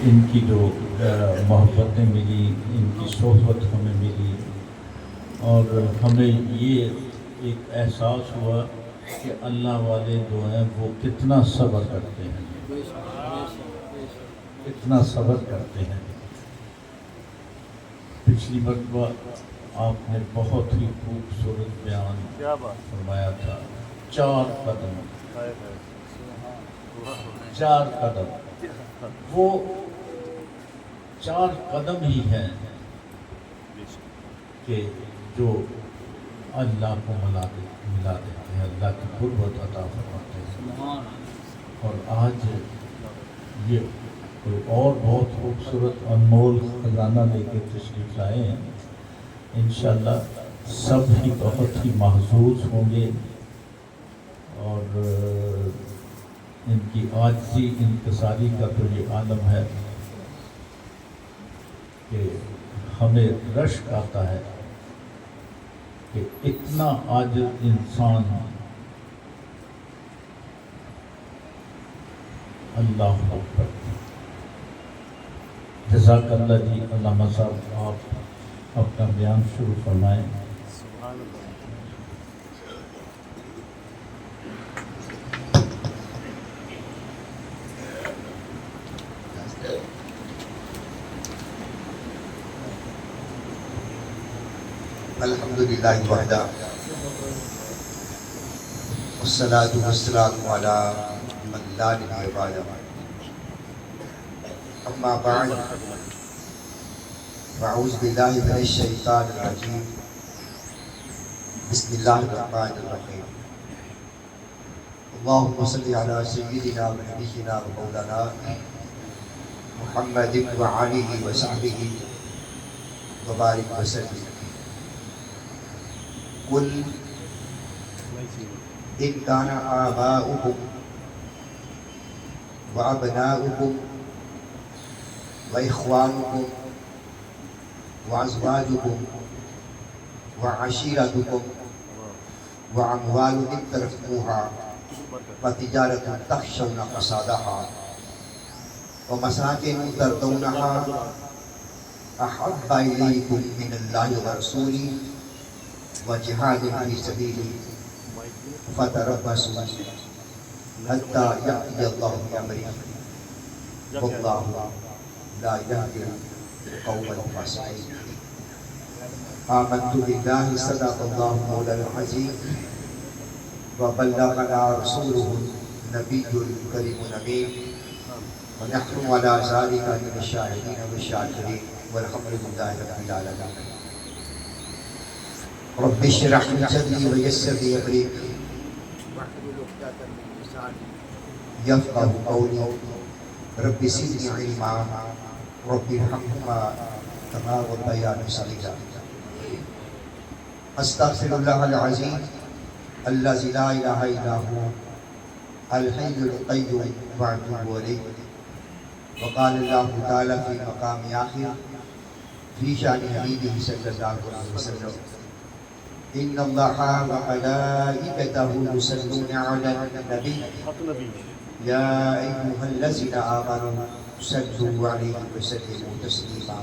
ان کی جو محبتیں ملی، ان کی صحبت ہمیں ملی، اور ہمیں یہ ایک احساس ہوا کہ اللہ والے جو ہیں وہ کتنا صبر کرتے ہیں، کتنا صبر کرتے ہیں۔ پچھلی مرتبہ آپ نے بہت ہی خوبصورت بیان فرمایا تھا، 4 قدم، 4 قدم، وہ 4 قدم ہی ہیں کہ جو اللہ کو ملا دیتے ہیں، اللہ کی قربت عطا فرماتے ہیں۔ اور آج یہ کوئی اور بہت خوبصورت انمول خزانہ لے کے تشریف لائے ہیں، انشاءاللہ سب ہی بہت ہی محظوظ ہوں گے، اور ان کی عاجزی انکساری کا تو یہ عالم ہے کہ ہمیں رشک آتا ہے کہ اتنا عاجز انسان اللہ اکبر۔ جزاک اللہ جی۔ علامہ صاحب آپ اپنا بیان شروع فرمائیں۔ الحمدللہ وحدہ والصلاة والسلام علی من لا نبی بعدہ، اما بعد فاعوذ باللہ من الشیطان الرجیم، بسم اللہ الرحمن الرحیم۔ اللہم صلی علی سیدنا و نبینا و مولانا محمد وعلیہ وصحبہ وبارک وسلم۔ قل إن كان آباؤكم وأبناؤكم وإخوانكم وأزواجكم وعشيرتكم وأموال اقترفتموها وتجارة تخشون كسادها ومساكن ترضونها أحب إليكم من الله ورسوله وجهاد في سبيله فتربصوا حتى يأتي الله بأمره والله لا يهدي القوم الفاسقين۔ آمنت بالله صدق الله مولانا العظيم وبلغنا رسوله النبي الكريم الأمين ونحن على ذلك من الشاهدين والشاكرين والحمد لله رب العالمين۔ رب اشرح لي صدري ويسر لي امري واحلل عقدة من لساني يفقهوا قولي رب زدني علما رب ارحمهما كما ربياني صغيرا۔ استغفر الله العظيم الذي لا اله الا هو الحي القيوم واتوب اليه۔ وقال الله تعالى في مقام آخر في شأن حبيبه صلى الله عليه وسلم، إن الله وملائكته يصلون على النبي يا أيها الذين آمنوا صلوا عليه وسلموا تسليما۔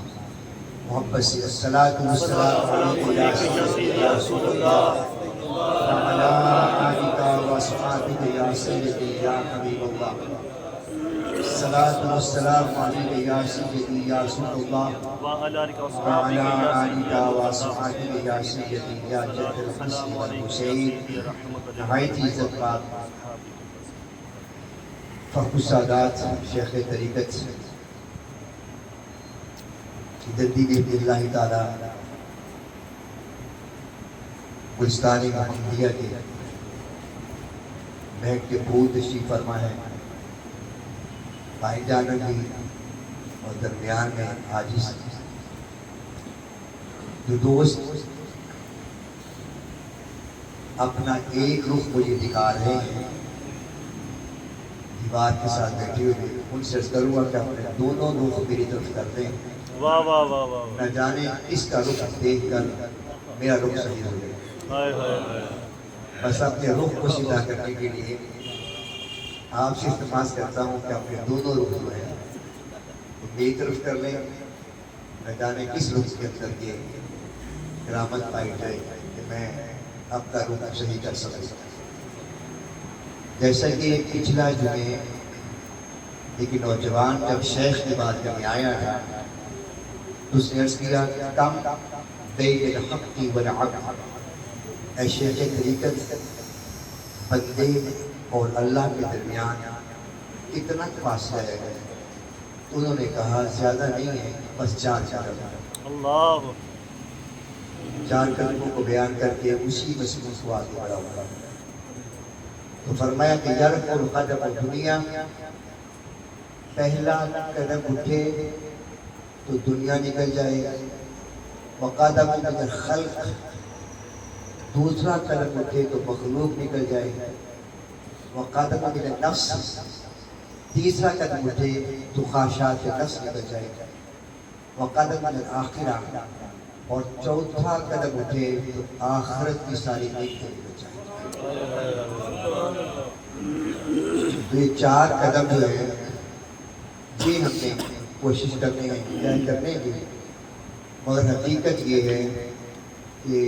محبت سے الصلاۃ والسلام علیک یا سیدنا رسول اللہ وعلی آلہ وصحبہ یا سیدی یا حبیب اللہ۔ الصلاۃ والسلام علیک یا سیدی یا رسول اللہ وعلی آلہ وصحبہ یا سیدی یا جد الحسن والحسین۔ نہایت ہی عزت بات فخر السادات شیخ طریقت جدی بن اللہ تعالی گلستان محمدیہ کے مہک کے پھول تشریف فرما ہے، بھائی جانوں کی اور درمیان میں عاجز جو دوست اپنا ایک رخ مجھے دکھا رہے ہیں دیوار کے ساتھ بیٹھے ہوئے، ان سے عرض کروں گا کہ اپنے دونوں رخ میری طرف کر دیں، واہ واہ واہ واہ، نہ جانے اس کا رخ دیکھ کر میرا رخ صحیح ہو جائے۔ بس اپنے رخ کو سیدھا کرنے کے لیے آپ سے التماس کرتا ہوں کہ اپنے دونوں رخ جو ہے میری طرف کر لیں، نہ جانے کس رخ کے اندر یہ کرامت پائی جائے کہ میں اب کا رخ صحیح کر سکوں۔ جیسا کہ پچھلا جمعے ایک نوجوان جب شیخ کی بات میں آیا تھا تو اس نے عرض کیا کم بین الحق والعبد، اے شیخ طریقت، بندے اور اللہ کے درمیان کتنا فاصلہ ہے؟ تو انہوں نے کہا زیادہ نہیں ہے، بس 4 قدم۔ اللہ 4 قدموں کو بیان کر کے اسی مضمون کو آگے بڑھا ہوا۔ تو فرمایا کہ یرفع القدم الدنیا، پہلا قدم اٹھے تو دنیا نکل جائے، وقدم من الخلق، دوسرا قدم اٹھے تو مخلوق نکل جائے، وقدم من النفس، تیسرا قدم اٹھے تو خواہشات نفس نکل جائے، وقدم من الآخرہ، اور چوتھا قدم اٹھے تو آخرت کی ساری نیکیاں نکل جائے۔ تو یہ 4 قدم جو ہے یہ ہم نے کوشش کرنے کی، مگر حقیقت یہ ہے کہ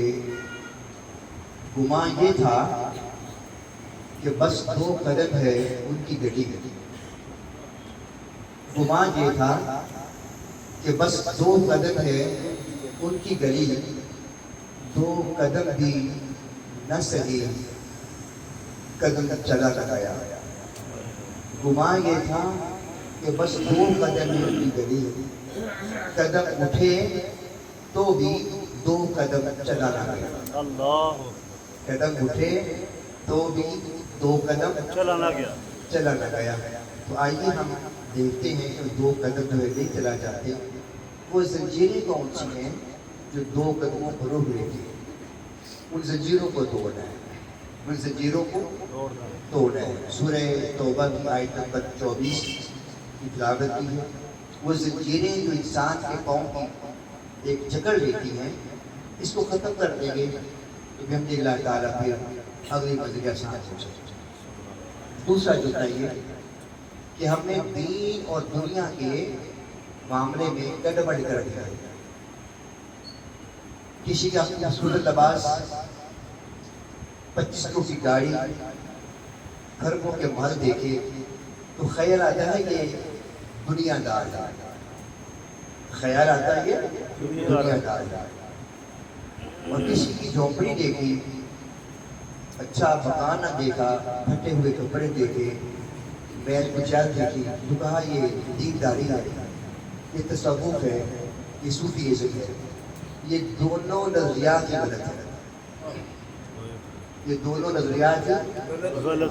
گمان یہ تھا کہ بس 2 قدم ہے ان کی گٹی گٹی، گمان یہ تھا کہ بس 2 قدم ہے ان کی گلی، 2 قدم بھی نہ سہی قدم چلا لگایا۔ گمان یہ تھا کہ بس 2 قدم ہے ان کی گلی، قدم اٹھے تو بھی 2 قدم چلا لگایا۔ اللہ قدم اٹھے تو بھی 2 قدم چلا لگایا۔ تو آئیے ہم دیکھتے ہیں کہ 2 قدم جو ہے نہیں چلا جاتے، وہ زنجیریں کون سی ہیں جو 2 قدموں پر روک لیتی ہیں؟ ان زنجیروں کو توڑنا ہے، ان زنجیروں کو توڑنا ہے۔ سورہ توبہ کی آیت نمبر 24 کی تلاوت کی ہے۔ وہ زنجیریں جو انسان کے پاؤں کی ایک جکڑ لیتی ہیں، اس کو ختم کر دیں گے تو بحمد اللہ تعالیٰ پھر اگلی منزل آسان ہو سکے۔ دوسرا جملہ یہ کہ ہم نے دین اور دنیا کے معاملے میں گڑبڑ کر دیا ہے۔ کسی کا خوبصورت لباس، 25 کی گاڑی، خربوں کے محل دیکھے تو خیال آتا ہے یہ دنیا دار ہے، خیال آتا ہے یہ دنیا دار ہے۔ اور کسی کی جھونپڑی دیکھی، اچھا مکان نہ دیکھا، پھٹے ہوئے کپڑے دیکھے، بیل کچال دیکھی تو کہا یہ دینداری ہے، یہ تصوف ہے، یہ صوفیزم ہے۔ یہ دونوں نظریات غلط ہیں، یہ دونوں نظریات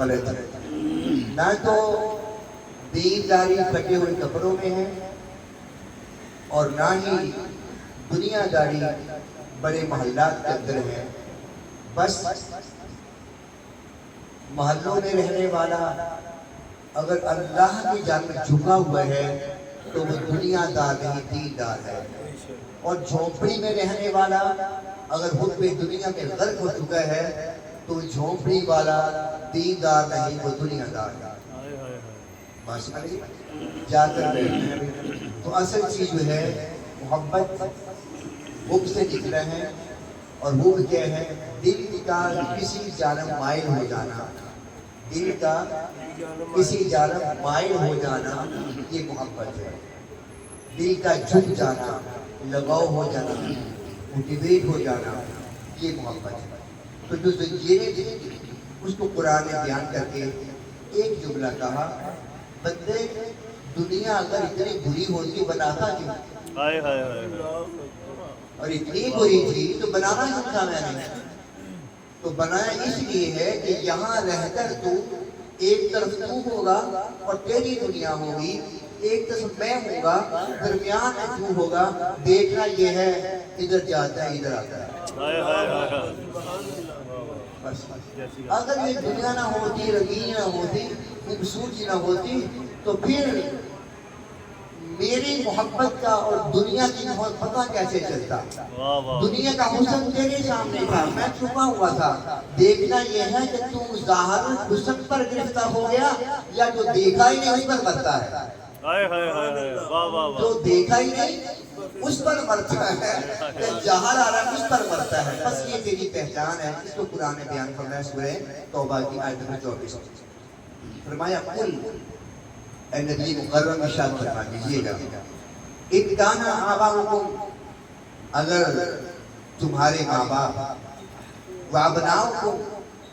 غلط ہیں۔ نہ تو دینداری پھٹے ہوئے کپڑوں میں ہے اور نہ ہی دنیا داری بڑے محلات کے اندر ہے۔ بس محلوں میں رہنے والا اگر اللہ کی جانب جھکا ہوا ہے تو وہ دنیا دار نہیں، دین دار ہے۔ اور جھونپڑی میں رہنے والا اگر حب دنیا میں غرق ہو چکا ہے تو وہ جھونپڑی والا دین دار نہیں، وہ دنیا دار ہے۔ بس جا کر بیٹھنا ہے۔ تو اصل چیز جو ہے محبت حب سے نکلا ہے، اور حب کیا ہے؟ دل کا کسی جانب مائل ہو جانا، دل کا کسی جانب مائل ہو جانا، یہ محبت ہے۔ دل کا جھک جانا، لگاؤ ہو جانا، موٹیویٹ ہو جانا، یہ محبت ہے۔ تو جو زنجیریں تھیں اس کو قرآن نے بیان کر کے ایک جملہ کہا، بندے دنیا اگر اتنی بری ہوتی بناتا کیوں؟ اور اتنی بری تھی تو بنانا کیوں تھا میں نے؟ تو بنایا اس لیے ہے کہ یہاں رہ کر تو ایک طرف تو ہوگا اور تیری دنیا ہوگی، ایک طرف میں ہوں گا، درمیان میں تو ہوگا، دیکھنا یہ ہے ادھر جاتا ہے ادھر آتا ہے۔ بس اگر یہ دنیا نہ ہوتی، رنگین نہ ہوتی، خوبصورتی نہ ہوتی تو پھر میری محبت کا اور دنیا کی محبت کا کیسے چلتا؟ دنیا کا حسن تیرے سامنے تھا، میں چھپا ہوا تھا۔ دیکھنا یہ ہے کہ تو ظاہر حسن پر گرفتار ہو گیا یا جو دیکھا ہی نہیں اس پر کرتا ہے۔ جو دیکھا ہی نہیں اس پر مرتا ہے، جہاں آ رہا ہے اس پر مرتا ہے، بس یہ تیری پہچان ہے۔ اس کو قرآن نے بیان فرمایا سورہ توبہ کی آیت نمبر 24، فرمایا قل، اے نبی مکرم ارشاد فرما دیجیے گا، ان کان آباؤکم، اگر تمہارے ماں باپ، وابناؤکم،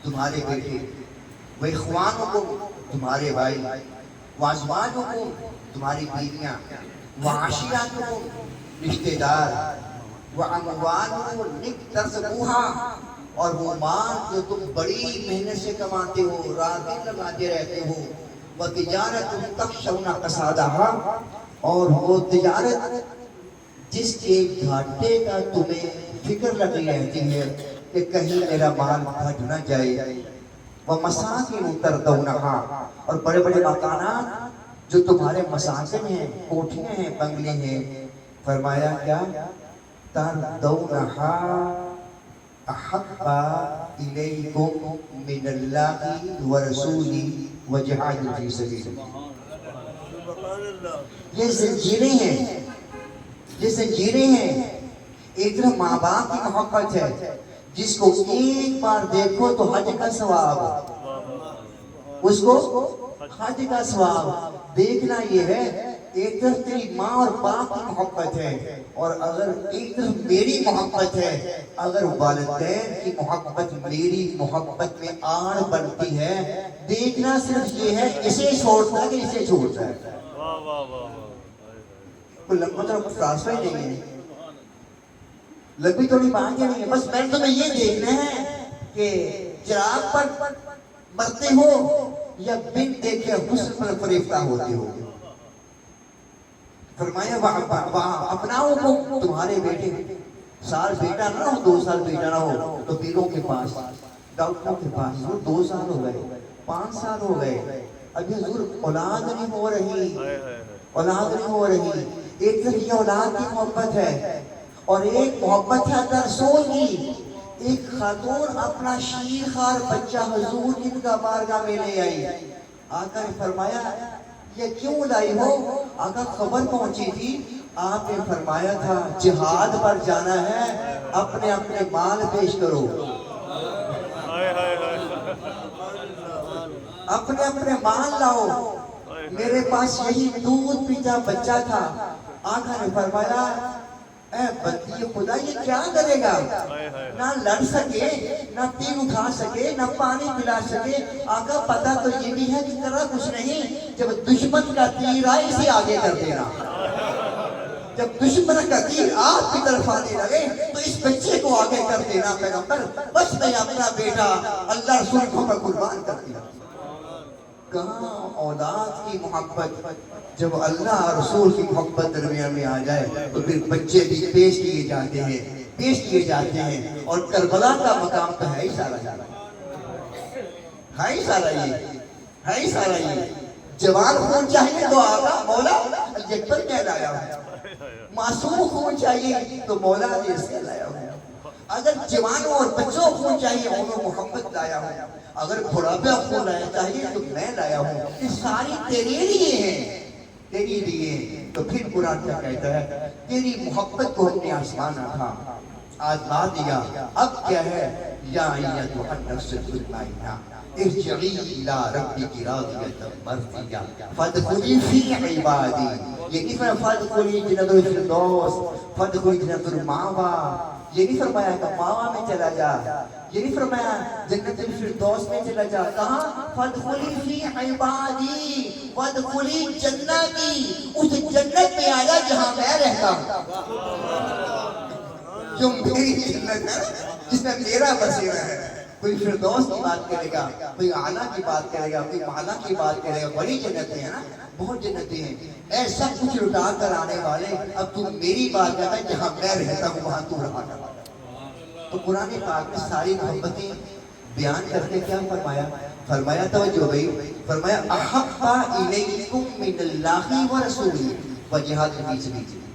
تمہارے بیٹے، واخوانکم، تمہارے بھائی، وازواجکم، تمہاری بیویاں، وعشیرتکم، رشتہ دار، واموالکم اقترفتموہا، اور وہ مال جو تم بڑی محنت سے کماتے ہو، رات دن لگاتے رہتے ہو، وتجارت تخشون کسادہا، اور وہ تجارت جس کے گھاٹے کا تمہیں فکر لگی رہتی ہے کہ کہیں میرا مال گھٹ نہ جائے، ومساکن ترضونہا، اور بڑے بڑے مکانات جو تمہارے مساکن ہیں، کوٹھیاں ہیں، بنگلے ہیں، فرمایا کیا؟ ترضونہا احب الیکم من اللہ ورسولہ وجہاد فی سبیلہ۔ یہ زنجیریں ہیں، یہ زنجیریں ہیں۔ ایک طرف ماں باپ کی محبت ہے، جس کو ایک بار دیکھو تو حج کا ثواب، اس کو حج کا ثواب دیکھنا یہ ہے۔ ایک طرف تیری ماں اور باپ کی محبت ہے، اور اگر ایک طرف میری محبت ہے، اگر والدین کی محبت میری محبت میں آڑ بنتی ہے، دیکھنا صرف یہ ہے اسے چھوڑتا ہے کہ اسے چھوڑتا ہے۔ کوئی لمبا تو فلسفہ ہی نہیں ہے، لمبی تھوڑی بات نہیں ہے، بس میں نے تمہیں یہ دیکھنا ہے کہ چراغ پر مرتے ہو یا بن دیکھے حسن پر فریفتہ ہوتے ہو۔ فرمایا اپناؤ کو، تمہارے بیٹے، سال بیٹا نہ ہو، 2 سال بیٹا نہ ہو تو پیروں کے پاس، ڈاکٹروں کے پاس، 2 سال ہو گئے، 5 سال ہو گئے، ابھی حضور اولاد نہیں ہو رہی، اولاد نہیں ہو رہی۔ ایک طرف یہ اولاد کی محبت ہے، اور ایک محبت ہے اللہ رسول کی۔ ایک خاتون اپنا شیر خوار بچہ حضور کی بارگاہ میں لے آئی، آقا نے فرمایا یہ کیوں لائی ہو؟ آقا خبر پہنچی تھی، آپ نے فرمایا تھا جہاد پر جانا ہے، اپنے اپنے مال پیش کرو، اپنے اپنے مال لاؤ۔ میرے پاس یہی دودھ پیتا بچہ تھا، آقا نے فرمایا اے بندی خدا یہ کیا کرے گا؟ نہ لڑ سکے، نہ تیر اٹھا سکے، نہ پانی پلا سکے۔ آقا پتہ تو یہ بھی ہے کہ کرا کچھ نہیں، جب دشمن کا تیر آئے اسے آگے کر دینا، جب دشمن کا تیر آپ کی طرف آنے لگے تو اس بچے کو آگے کر دینا پیغمبر، بس میں اپنا بیٹا اللہ رسول کو میں قربان کر دیا۔ کہاں اولاد کی محبت، جب اللہ رسول کی محبت درمیان میں آ جائے تو پھر بچے بھی پیش کیے جاتے ہیں، پیش کیے جاتے ہیں۔ اور کربلا کا مقام تو ہے ہی سارا، ہے ہی سارا، یہ ہے ہی سارا۔ یہ جوان خون چاہیے تو آقا مولا یکبر میں لایا ہوں، معصوم خون چاہیے تو مولا نے اس کے لایا ہوں، اگر جوانوں اور بچوں خون چاہیے انہوں محمد لایا ہوں، اگر بڑھاپا خون لایا چاہیے تو میں لایا ہوں۔ یہ ساری تیرے لیے ہیں، تیری لیے۔ تو پھر قرآن کیا کہتا ہے؟ تیری محبت کو ہم نے آسمانا تھا، آزما دیا، اب کیا ہے؟ یا ایتھا النفس المطمئنہ ارجعی الی ربک راضیۃ مرضیہ فادخلی فی عبادی۔ یہ نہیں فرمایا فادخلی جنت الفردوس، فادخلی جنت المأویٰ، یہ نہیں فرمایا کہ ماوا میں چلا جا، یہ نہیں فرمایا جنت الفردوس میں چلا جا، کہاں؟ فادخلی فی عبادی، فادخلی جنتی، اس جنت میں آیا جہاں میں رہتا ہوں، جو میری جنت ہے، جس میں میرا بسیرہ ہے۔ کوئی فردوس کی بات کرے گا، کوئی اعلیٰ کی بات کرے گا، کوئی اعلیٰ کی بات کرے گا، بڑی جنتیں ہیں نا، بہت جنتیں ہیں۔ ایسا کچھ لٹا کر آنے والے، اب تو میری بات کہتا ہے جہاں میں رہتا ہوں وہاں تو رہا کر۔ تو قرآن پاک میں ساری محبتیں بیان کرتے کیا فرمایا؟ فرمایا توجہ بھائی، فرمایا احب الیکم من اللہ ورسولہ وجہاد فی سبیلہ۔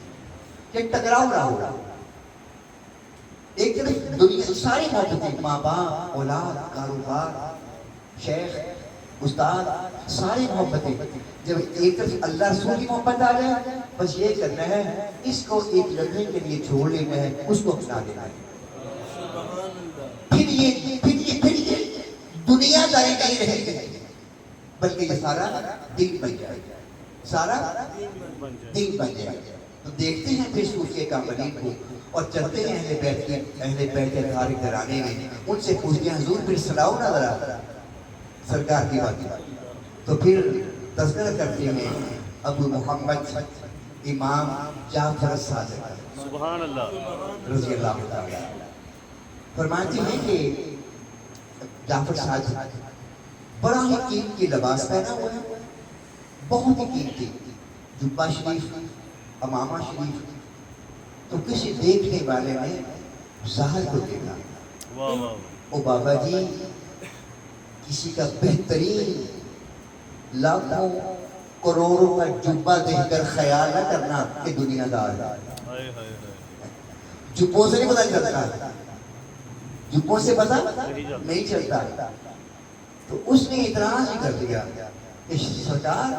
یہ ٹکراؤ نہ ہوگا، ایک طرف دنیا ساری محبتیں، ماں باپ، اولاد، کاروبار، شیخ، استاد ساری محبتیں جب ایک طرف اللہ رسول کی محبت آ جائے بس یہ کرنا ہے اس کو ایک لمحے کے لیے چھوڑ لینا ہے اس کو اپنا دینا ہے پھر یہ دنیا داری نہیں رہے گی بلکہ یہ سارا دین بن جائے گا سارا دین بن جائے گا تو دیکھتے ہیں پھر صوفیہ کاملین کو اور چلتے ہیں اہل بیت اطہار گھرانے میں ان سے پوچھتے ہیں حضور پھر سناؤ نا ذرا سرکار کی بات تو پھر تذکرہ کرتے ہیں ابو محمد امام جعفر صادق سبحان اللہ رضی اللہ تعالیٰ فرماتے ہیں کہ جعفر صادق بڑا ہی قیمتی لباس پہنا ہوا ہے بہت ہی قیمتی جبہ شریف امامہ شریف تو کسی دیکھنے والے نے ظاہر کو دیکھا واہ واہ او بابا جی کسی کا بہترین لاکھوں کروڑوں کا جبہ دیکھ کر خیال نہ کرنا کہ دنیا دار ہے ہائے ہائے ہائے جبوں سے نہیں پتا چلتا جبوں سے پتا نہیں چلتا تو اس نے اعتراض ہی کر دیا کہ سرکار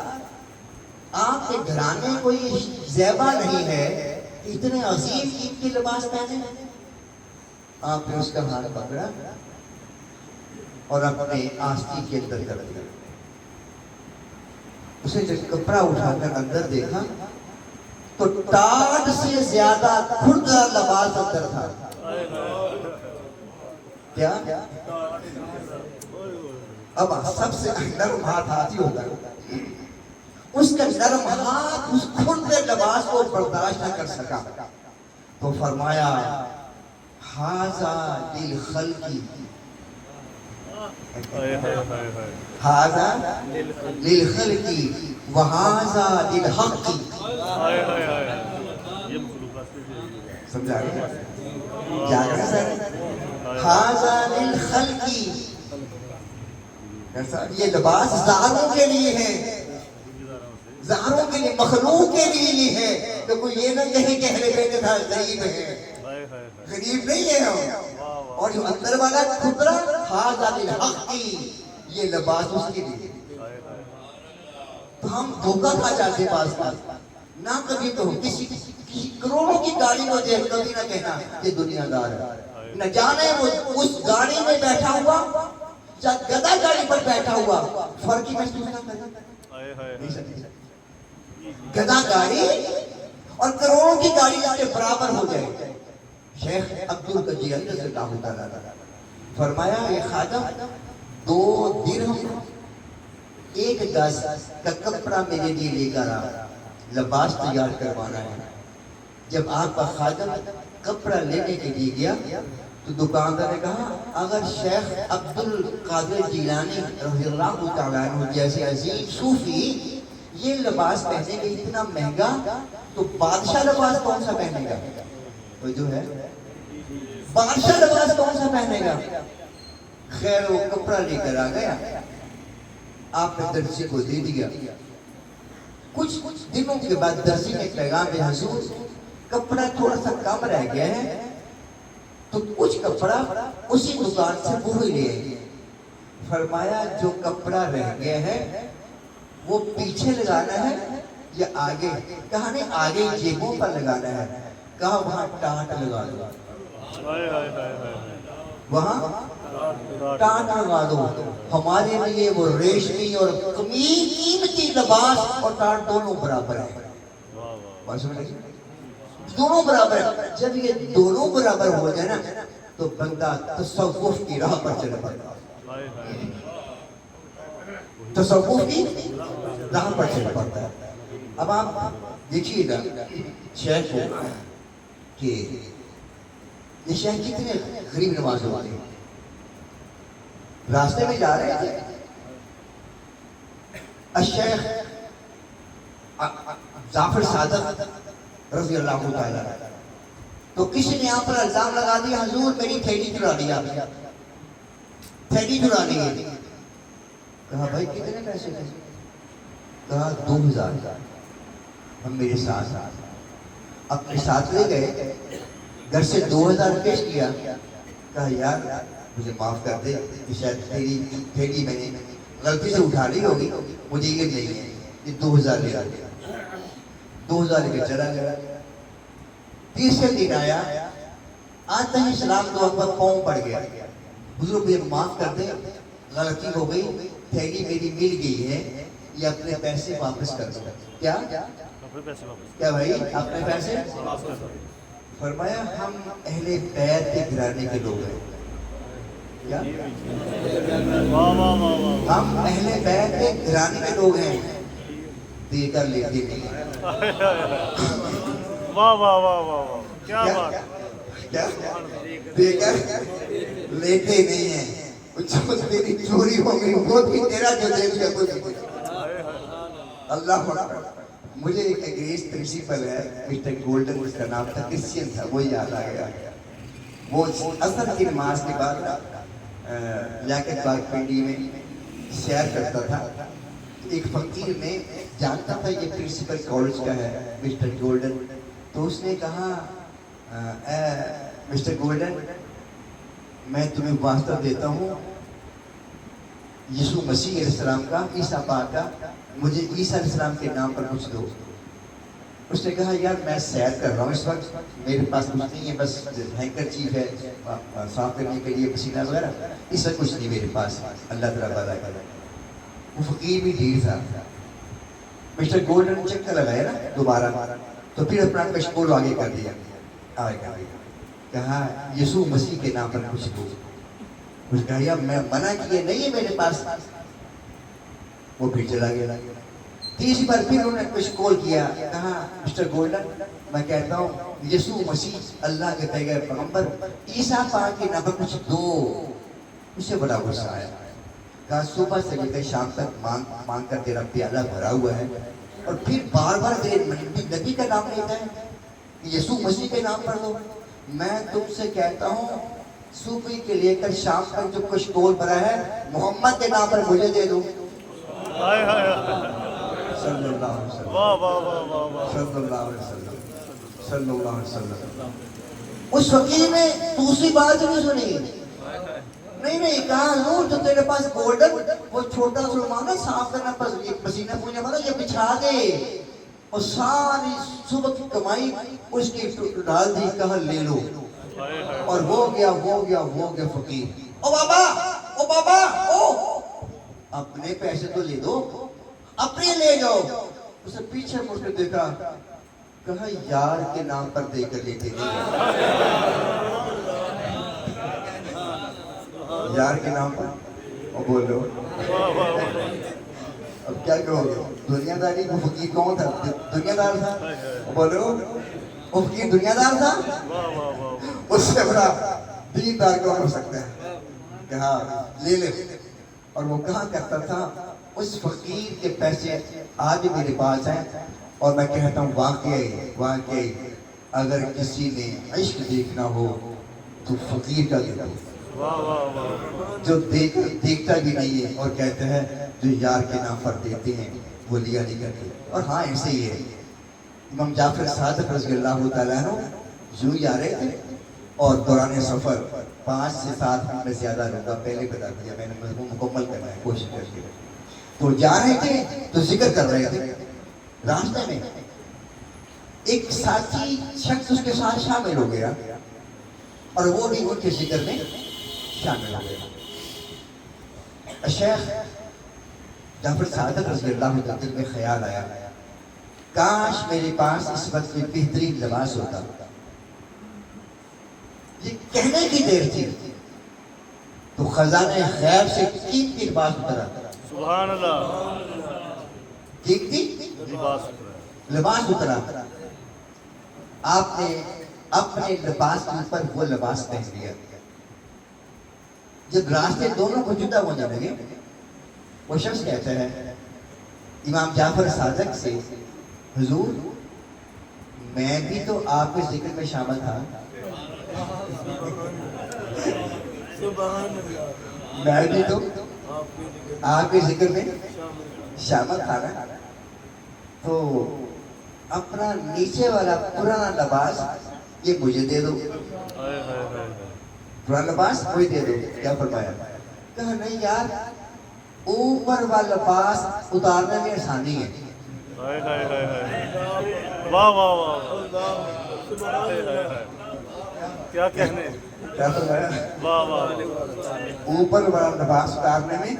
آپ کے گھرانے کو یہ زیبا نہیں ہے کہ اتنے عظیم قیمتی لباس پہنے آپ نے اس کا ہاتھ پکڑا اور اپنے آستین کے اندر کر دیا اسے جب کپڑا اٹھا کر اندر دیکھا تو ٹاٹ سے زیادہ کھردہ لباس اندر تھا کیا اب سب سے نرم ہاتھ ہاتھی ہوتا ہے اس کا نرم ہاتھ اس کھردے لباس کو برداشت نہ کر سکا تو فرمایا ہاذا للخلقی ہاذا للخلقی وہذا للحقی سمجھا گیا جاگرہ سر ہاذا للخلقی یہ لباس ظاہروں کے لیے ہے ظاہروں کے لیے مخلوق کے لیے نہیں ہے تو کوئی یہ نہ کہے کہ اہل بیت تھا غریب ہے غریب نہیں ہے ہم اور جو اندر والا کھدرا ہاذا للحق کی یہ لباس اس کے لیے تو ہم دھوکہ کھا جاتے پاس نہ کبھی تو کسی کروڑوں کی گاڑی کو دیکھ کبھی نہ کہنا یہ دنیا دار ہے نہ جانے وہ اس گاڑی میں بیٹھا ہوا یا گدا گاڑی پر بیٹھا ہوا فرق ہی محسوس نہ کرے گدا گاڑی اور کروڑوں کی گاڑی کے برابر ہو جائے شیخ عبدالقدیر رضی اللہ تعالیٰ فرمایا یہ خادم 2 درہم 1 گز کا کپڑا میرے لیے لے کر آ لباس تیار کروانا ہے جب آپ کا خادم کپڑا لینے کے لیے گیا تو دکاندار نے کہا اگر شیخ عبدالقادر جیلانی رضی اللہ تعالیٰ عنہ جیسے عظیم صوفی یہ لباس پہنے گے اتنا مہنگا تو بادشاہ لباس کون سا پہنے گا وہ جو ہے بادشاہ لباس کون سا پہنے گا خیر وہ کپڑا لے کر آ گیا آپ نے درزی کو دے دیا کچھ دنوں کے بعد درزی نے پیغام دیا حضور کپڑا تھوڑا سا کم رہ گیا ہے تو کچھ کپڑا اسی دکان سے وہی لے آئیے فرمایا جو کپڑا رہ گیا ہے وہ پیچھے لگانا ہے یا آگے کہا نہیں آگے جیبوں پر لگانا ہے کہا وہاں ٹانٹ لگا دو وہاں ٹانٹ لگا دو ہمارے لیے وہ ریشمی اور قیمتی لباس اور ٹانٹ دونوں برابر ہے دونوں برابر ہے جب یہ دونوں برابر ہو جائے نا تو بندہ تصوف کی راہ پر چل پڑتا تصوف کی راہ پر چل پڑتا ہے اب آپ دیکھیے گا شیخ کو کہ یہ شیخ کتنے غریب نواز والے ہیں راستے میں جا رہے تھے الشیخ جعفر صادق رضی اللہ تعالیٰ تو کسی نے یہاں پر الزام لگا دیا حضور میری تھیلی چرا لیا تھیلی چرا لی ہے کہا بھائی کتنے پیسے تھے کہا 2000 ہم میرے ساتھ اپنے ساتھ لے گئے گھر سے 2000 پیش کیا کہا یار مجھے معاف کر دے کہ شاید تیری تھیلی میں نے غلطی سے اٹھا لی ہوگی, مجھے یہ نہیں ہے, یہ 2000 لے لیا, 2000 لے کے چلا گیا. تیسرے دن آیا, آتا ہی سلام دعا پر پاؤں پڑ گیا, حضور مجھے معاف کر دیں, غلطی ہو گئی, تھیلی میری مل گئی ہے, یہ اپنے پیسے واپس کر دو. کیا کیا بھائی اپنے پیسے؟ فرمایا ہم اہل بیت کے گھرانے کے لوگ ہیں. کیا ہم اہل بیت کے گھرانے کے لوگ ہیں, دے کر لیتے نہیں ہیں. واہ واہ واہ واہ واہ, کیا بات, کیا دے کر لیتے نہیں ہیں. جو تیری چوری ہو گئی وہ بھی تیرا, جو دے دیا وہ بھی تیرا. اللہ اکبر. مجھے ایک انگریز پرنسپل ہے, مسٹر گولڈن اس کا نام تھا, کرسچین تھا, وہ یاد آ گیا. وہ اثر کی نماز کے بعد لیاقت باغ پنڈی میں سیر کرتا تھا. ایک فقیر نے جانتا تھا یہ پرنسپل کالج کا ہے مسٹر گولڈن, تو اس نے کہا اے مسٹر گولڈن, میں تمہیں واسطہ دیتا ہوں یسوع مسیح علیہ السلام کا, عیسیٰ پاک کا, مجھے عیسیٰ علیہ السلام کے نام پر کچھ دو. اس نے کہا یار میں سیر کر رہا ہوں اس وقت, میرے پاس کچھ نہیں ہے, بس ہینکر چیف ہے صاف کرنے کے لیے پسینہ وغیرہ, اس وقت کچھ نہیں میرے پاس, اللہ تعالیٰ بڑا کرے. وہ فقیر بھی ڈھیر تھا. مسٹر گولڈن چکر لگایا نا دوبارہ, تو پھر اپنا کشکول آگے کر دیا, کہا یسوع مسیح کے نام پر کچھ دو. اس نے کہا یار میں منع کیے نہیں ہے میرے پاس. وہ پھر چلا گیا. تیسری بار پھر انہوں نے کچھ کال کیا, کہا مسٹر گولڈن میں کہتا ہوں یسوع مسیح اللہ کے پیغمبر پیغمبر عیسیٰ پاک کے نام پر کچھ دو. اس سے بڑا غصہ آیا. کہا صبح سے لے کر شام تک مانگ کر تیرا پیالہ بھرا ہوا ہے, اور پھر بار بار تیرے نبی کا نام لیتا ہے کہ یسوع مسیح کے نام پر دو. میں تم سے کہتا ہوں صبح کے لے کر شام تک جو کچھ کول بھرا ہے محمد کے نام پر مجھے دے دو. صلی اللہ علیہ وسلم, واہ واہ واہ واہ واہ, صلی اللہ علیہ وسلم, صلی اللہ علیہ وسلم. اس فقیر نے دوسری بات نہیں سنی, نہیں کہا نور جو تیرے پاس گولڈن وہ چھوٹا سلمان ہے صاف کرنا, پسینہ پوچھنے والا, یہ بچھا دے. اور ساری صبح کی کمائی اس کی ڈال دی, کہا لے لو. اور ہو گیا فقیر. او بابا اپنے پیسے تو لے دو, اپنے لے جاؤ. اسے پیچھے مڑ کے دیکھا, کہا یار کے نام پر دے کر لیتے نہیں, یار کے نام پر. اور بولو اب کیا کہو گے, دنیا داری. وہ فقیر کون تھا؟ دنیا دار تھا. بولو وہ فقیر دنیا دار تھا. اس سے بڑا دیندار کون ہو سکتا ہے کہ ہاں لے لے. اور وہ کہاں کرتا تھا, اس فقیر کے پیسے آج میرے پاس ہیں, اور میں کہتا ہوں واقعی اگر کسی نے عشق دیکھنا ہو تو فقیر کا دیکھو, جو دیکھتا بھی نہیں ہے, اور کہتے ہیں جو یار کے نام پر دیتے ہیں وہ لیا نہیں کرتے. اور ہاں ایسے ہی ہے. امام جعفر صادق رضی اللہ تعالیٰ عنہ یوں ہی آ رہے تھے, اور دوران سفر 5 سے 7 منٹ میں زیادہ لوگا پہلے بتا دیا, میں نے مضمون مکمل کرنا ہے کوشش کر کے. تو جا رہے تھے تو ذکر کر رہے تھے, راستے میں ایک ساتھی شخص اس کے ساتھ شامل ہو گیا, اور وہ بھی ان کے ذکر میں شامل ہو گیا. شیخ جعفر صادق رضی اللہ تعالیٰ میں خیال آیا, کاش میرے پاس اس وقت میں بہترین لباس ہوتا. یہ کہنے کی دیر تھی تو خزانہ غیب سے قیمتی لباس اترا. سبحان اللہ, قیمتی لباس اترا. آپ نے اپنے لباس کے اوپر وہ لباس پہن لیا. جب راستے دونوں کو جدا ہونے لگے, وہ شخص کہتا ہے امام جعفر صادق سے, حضور میں بھی تو آپ کے ذکر میں شامل تھا. میں بھی تو آپ کے ذکر میں شامل تھا نا, تو اپنا نیچے والا پرانا لباس یہ مجھے دے دو. پرانا لباس مجھے دے دو. کیا فرمایا؟ کہا نہیں یار اوپر والا لباس اتارنے میں آسانی ہے. ہائے ہائے ہائے ہائے واہ واہ واہ ہائے ہائے ہائے کیا کہنے کیا فرمایا؟ واہ واہ اوپر والا لباس اتارنے میں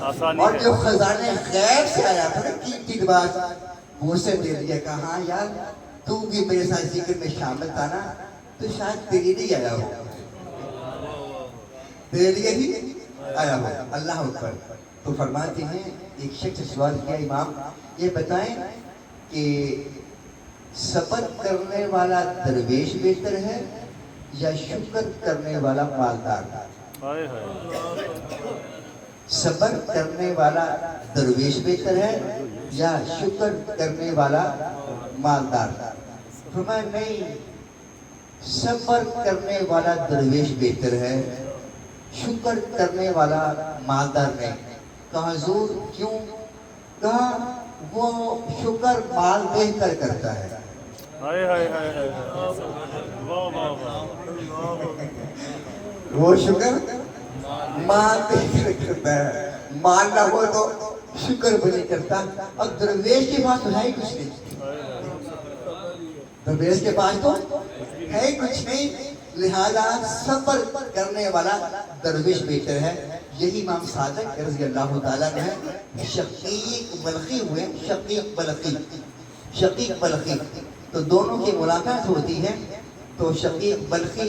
آسانی اور ہے جو خزانے غیب سے آیا تھا نا قیمتی لباس وہ اسے دے دیا. کہا ہاں یار تو بھی میرے ساتھ ذکر میں شامل تھا نا تو شاید تیرے لیے آیا ہو, تیرے لیے ہی آیا ہو. اللہ اکبر. تو فرماتے ہیں ایک شخص سوال کیا امام یہ بتائیں کہ صبر کرنے والا درویش بہتر ہے یا شکر کرنے والا مالدار؟ ہائے ہائے صبر کرنے والا درویش بہتر ہے یا شکر کرنے والا مالدار؟ فرمایا نہیں, صبر کرنے والا درویش بہتر ہے, شکر کرنے والا مالدار نہیں. کہا حضور کیوں؟ کہا وہ شکر مال دے کر کرتا ہے. ہائے ہائے ہائے ہائے واہ واہ واہ وہ شکر مال دے کر کرتا ہے, مال نہ ہو تو شکر بھی نہیں کرتا. اور درویش کے پاس تو ہے ہی کچھ نہیں, درویش کے پاس تو ہے ہی کچھ نہیں, لہذا صبر کرنے والا درویش بہتر ہے. یہی امام صادق رضی اللہ تعالیٰ نے شقیق بلخی ہوئے, شقیق بلخی تو دونوں کی ملاقات ہوتی ہے. تو شقیق بلخی